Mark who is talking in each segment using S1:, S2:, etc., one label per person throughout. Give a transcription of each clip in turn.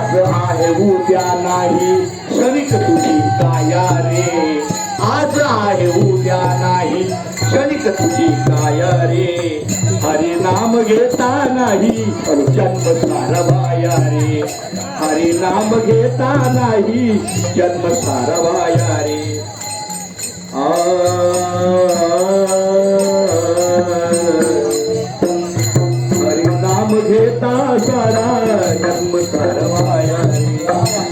S1: आज आहे उद्या नाही क्षणिक तुझी काया रे आज आहे उद्या नाही क्षणिक तुझी काया रे हरी नाम घेता नाही जन्म सारवाया रे हरी नाम घेता नाही जन्म सारवाया रे हरी नाम घेता सारा जन्म सारवाया रे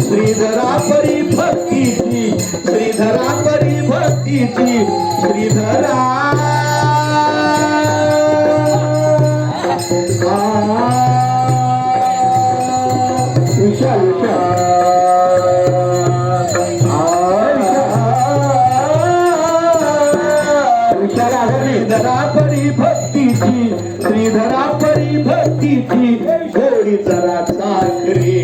S1: श्रीधरा परी भक्तीची श्रीधरा परी भक्तीची श्रीधरा विशाल श्रीधरा परी भक्तीची श्रीधरा परी भक्तीची गोडी जरा साखरे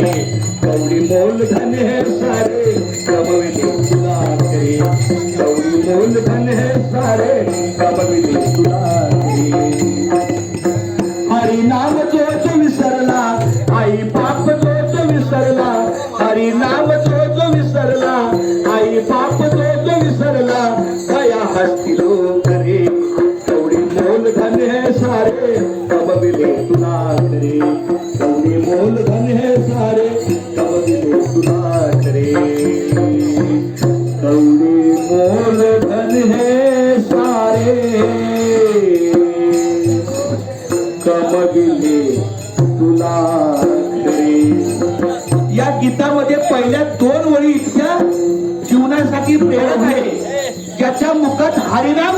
S1: कवडी मोल धन है सारे कमविले तुला करे कवडी मोल धन है सारे कमविले तुला करे हरी नाम जोच विसरला आई पाप जोच विसरला हरी नाम जोच विसरला आई पाप जोच विसरला कया हस्ती लोक रे कवडी मोल धन है सारे कमविले तुला करे कवडी मोल धन है सारे कमविले तुला करे कवडी मोल धन है सारे कमविले तुला करे। या गीतामध्ये पहिल्या 2 ओळी इतक्या जीवनासाठी प्रेरक आहे ज्याच्या मुखात हरिनाम